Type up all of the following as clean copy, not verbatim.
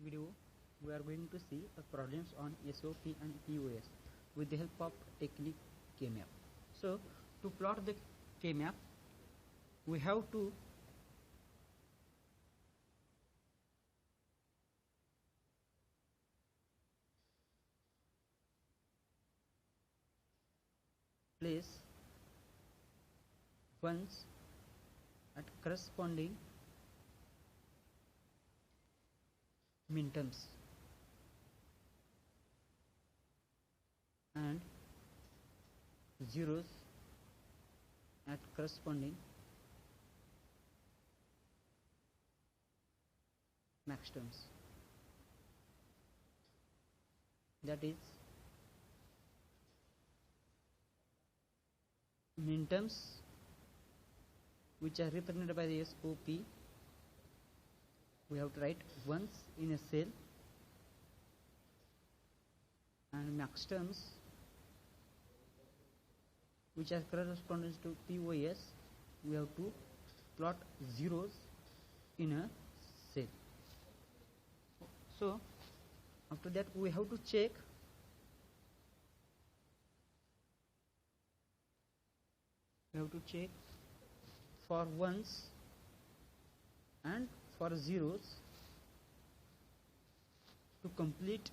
video, we are going to see the problems on SOP and POS with the help of technique K-map. So, to plot the K-map, we have to place ones at corresponding minterms and zeros at corresponding maxterms. That is, minterms which are represented by the SOP, we have to write ones in a cell, and maxterms which are corresponding to POS, we have to plot zeros in a cell. So after that we have to check for ones and for zeros to complete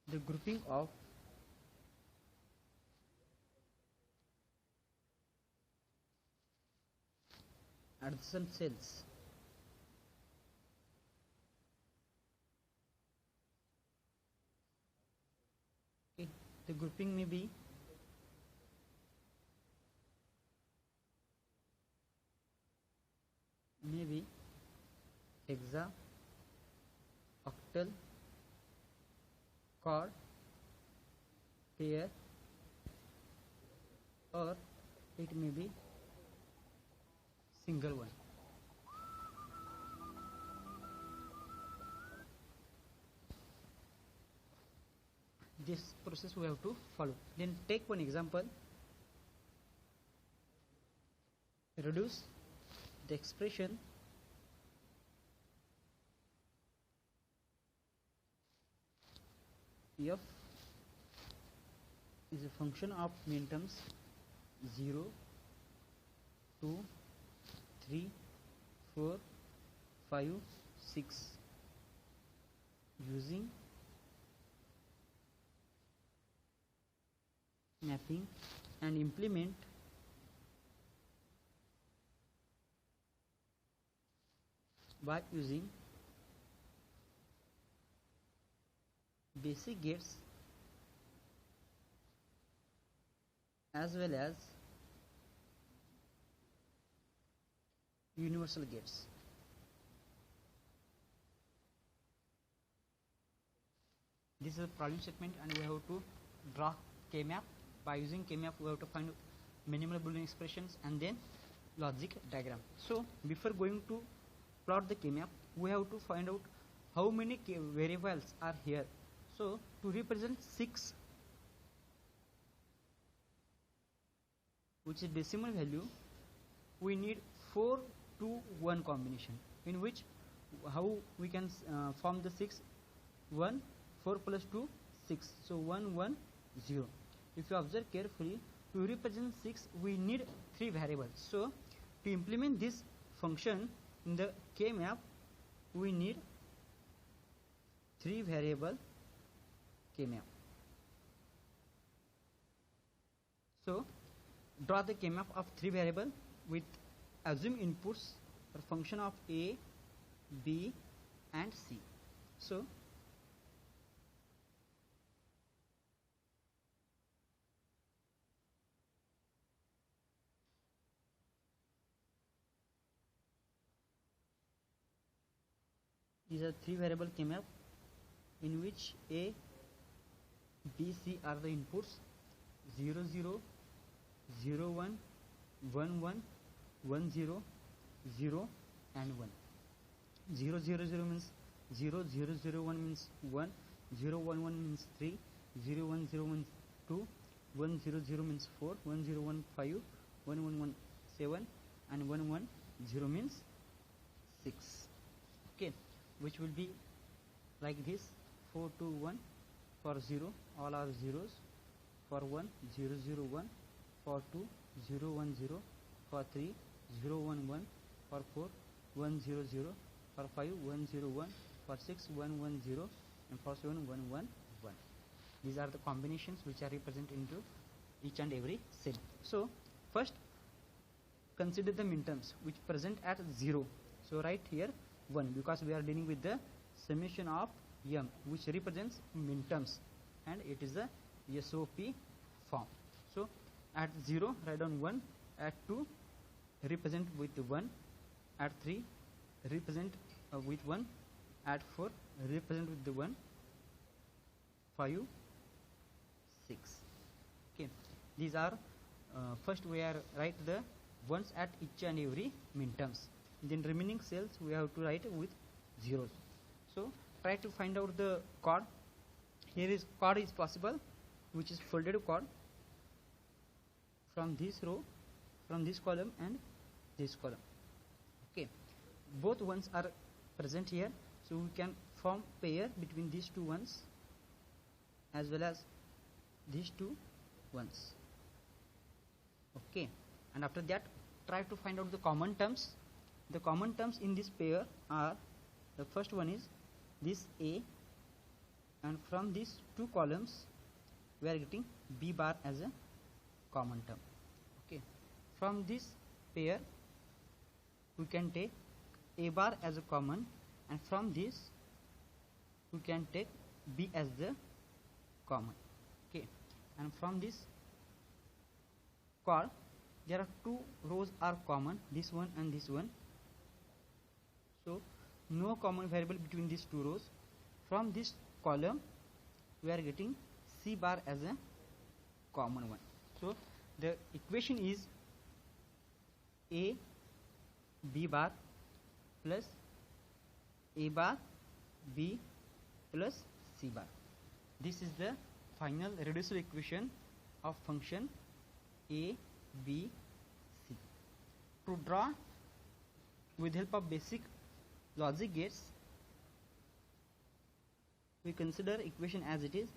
the grouping of adjacent cells. Okay, the grouping may be hexa, octal, chord, pair, or it may be single one. This process we have to follow. Then take one example. Reduce the expression f is a function of minterms 0, 2, 3, 4, 5, 6 using mapping and implement by using basic gates as well as universal gates. This is a problem statement and we have to draw K-map. By using K-map we have to find minimal Boolean expressions and then logic diagram. So before going to plot the K-map, we have to find out how many variables are here. So to represent 6, which is decimal value, we need 4 to 1 combination, in which how we can form the 6, 1, 4 plus 2, 6, so 1, 1, 0. If you observe carefully, to represent 6 we need 3 variables. So to implement this function in the K-map, we need 3 variable K-map. So draw the K-map of 3 variable with assume inputs for function of A, B and C. So these are 3 variable K-map in which A, B, C are the inputs 0, 0, 0, 1, 1, 1, 1, 0, 0 and 1. 0, 0, 0 means 0, 0, 0, 1 means 1, 0, 1, 1 means 3, 0, 1, 0 means 2, 1, 0, 0 means 4, 1, 0, 1, 5, 1, 1, 1, 7 and 1, 1, 0 means 6. Okay, which will be like this: 4 2 1 for 0, all are zeros. For 1, 0 0 1. For 2, 0 1 0. For 3, 0 1 1. For 4, 1 0 0. For 5, 1 0 1. For 6, 1 1 0. And for 7, 1 1 1. These are the combinations which are represented into each and every cell. So first consider the minterms which present at 0. So write here 1, because we are dealing with the summation of m, which represents minterms, and it is a SOP form. So at 0 write down 1, at 2 represent with 1, at 3 represent with 1, at 4 represent with the 1, 5 6. Okay, these are first we are write the ones at each and every minterms, then remaining cells we have to write with zeros. So try to find out the chord. Here is chord is possible, which is folded chord from this row, from this column and this column. Okay, both ones are present here, so we can form pair between these two ones as well as these two ones. Okay, and after that try to find out the common terms. The common terms in this pair are, the first one is this A, and from these two columns we are getting B bar as a common term. Okay, from this pair we can take A bar as a common, and from this we can take B as the common. Okay, and from this chord there are two rows are common, this one and this one, so no common variable between these two rows. From this column we are getting C bar as a common one. So the equation is A B bar plus A bar B plus C bar. This is the final reducible equation of function A B C. To draw with help of basic logic gates, we consider equation as it is.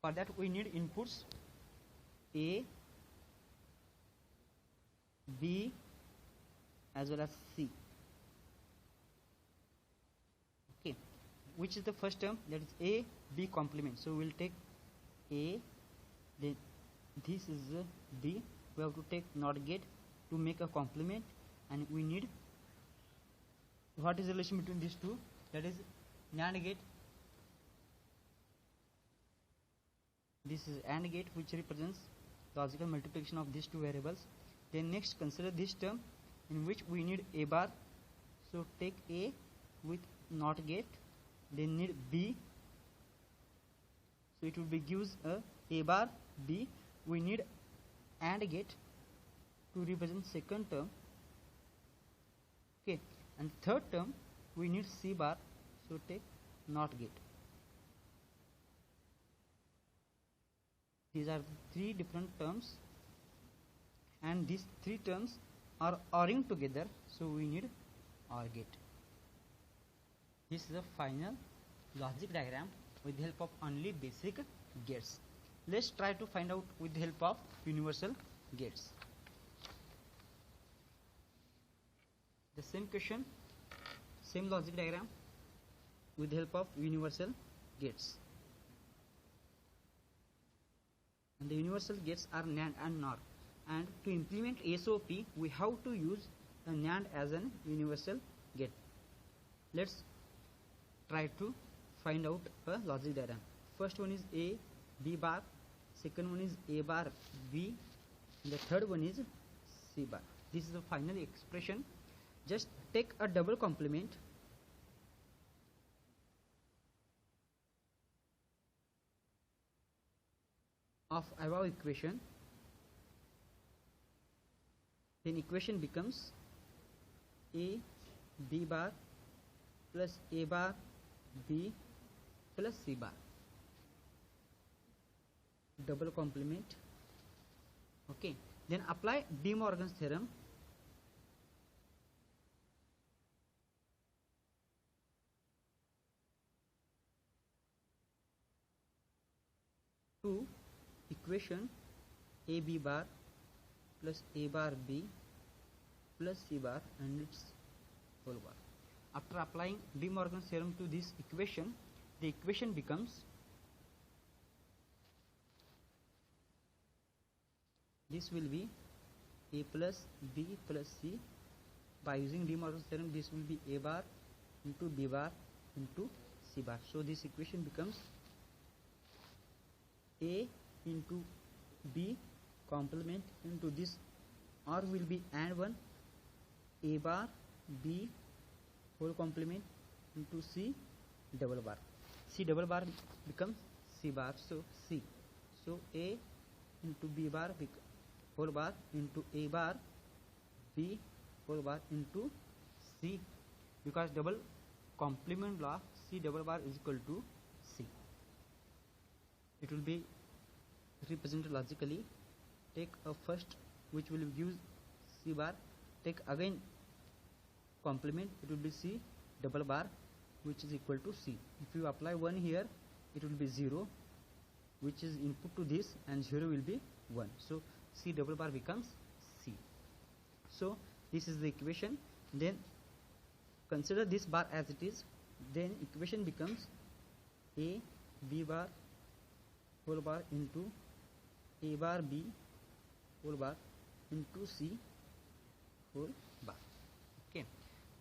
For that we need inputs A, B as well as C. Okay, which is the first term? That is A B complement. So we will take A, then this is B. We have to take NOT gate to make a complement, and we need, what is the relation between these two? That is NAND gate. This is AND gate, which represents logical multiplication of these two variables. Then next consider this term in which we need A bar. So take A with NOT gate, then need B. So it will be gives A bar B. We need AND gate to represent second term. Okay, and third term we need C bar. So take NOT gate. These are three different terms, and these three terms are ORing together, so we need OR gate. This is the final logic diagram with the help of only basic gates. Let's try to find out with the help of universal gates. The same question, same logic diagram with the help of universal gates. And the universal gates are NAND and NOR. And to implement SOP, we have to use a NAND as an universal gate. Let's try to find out a logic diagram. First one is A B bar, second one is A bar B, and the third one is C bar. This is the final expression. Just take a double complement of above equation, then equation becomes A B bar plus A bar B plus C bar. Double complement Okay, then apply De Morgan's theorem. To equation AB bar plus A bar B plus C bar and its whole bar. After applying De Morgan's theorem to this equation, the equation becomes this will be A plus B plus C. By using De Morgan's theorem, this will be A bar into B bar into C bar. So this equation becomes A into B complement into this R will be and 1 A bar B whole complement into C double bar. C double bar becomes C bar, so C. So A into B bar whole bar into A bar B whole bar into C, because double complement law, C double bar is equal to C. It will be represented logically. Take a first which will give C bar, take again complement, it will be C double bar which is equal to C. If you apply 1 here, it will be 0 which is input to this, and 0 will be 1. So C double bar becomes C. So this is the equation. Then consider this bar as it is. Then equation becomes A B bar whole bar into A bar B whole bar into C whole bar. Okay,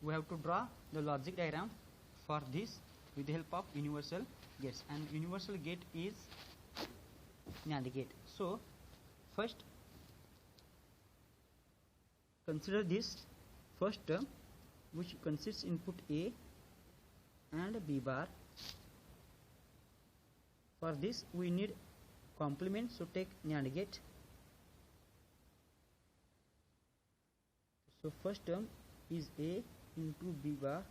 we have to draw the logic diagram for this with the help of universal gates, and universal gate is NAND gate. So first consider this first term which consists input A and B bar. For this we need complement, so take NAND gate. So first term is A into B bar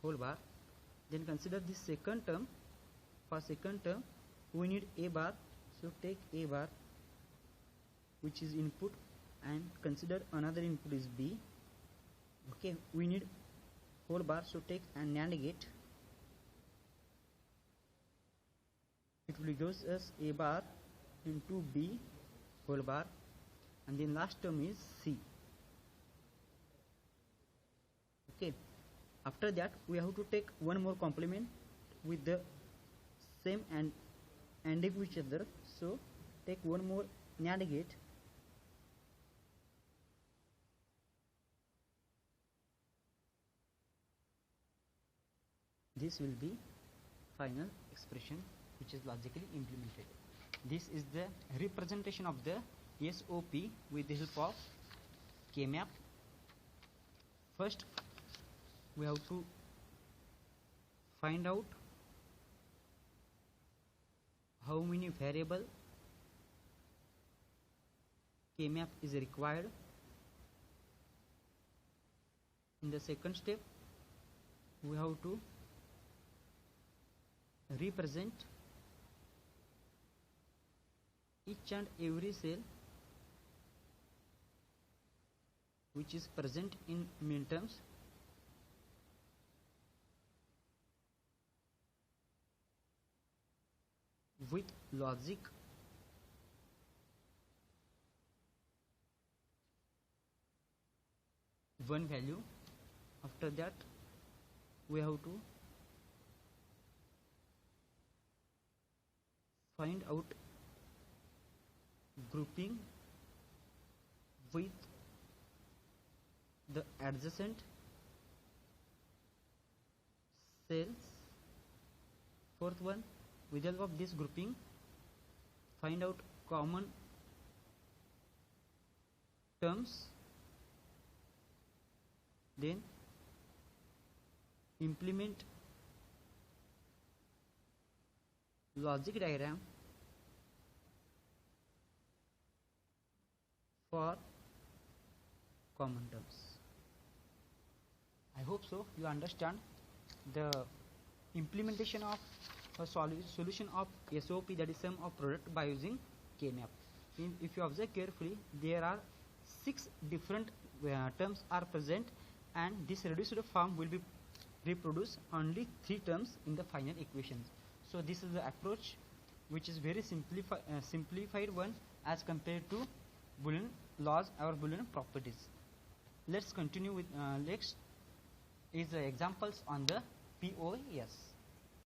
whole bar. Then consider this second term. For second term we need A bar, so take A bar which is input, and consider another input is B. Okay, we need whole bar, so take a NAND gate. It will give us A bar into B whole bar, and then last term is C. Okay, after that we have to take one more complement with the same and ANDing each other, so take one more NAND gate. This will be final expression which is logically implemented. This is the representation of the SOP with the help of K-map. First we have to find out how many variable K-map is required. In the second step we have to represent each and every cell which is present in minterms. With logic one value. After that we have to find out grouping with the adjacent cells. Fourth one, with the help of this grouping find out common terms, then implement logic diagram for common terms. I hope so you understand the implementation of a solution of SOP, that is sum of product, by using K-map. if you observe carefully, there are 6 different terms are present, and this reduced form will be reproduce only 3 terms in the final equation. So this is the approach which is very simplified one as compared to Boolean laws or Boolean properties. Let's continue with next is the examples on the POS.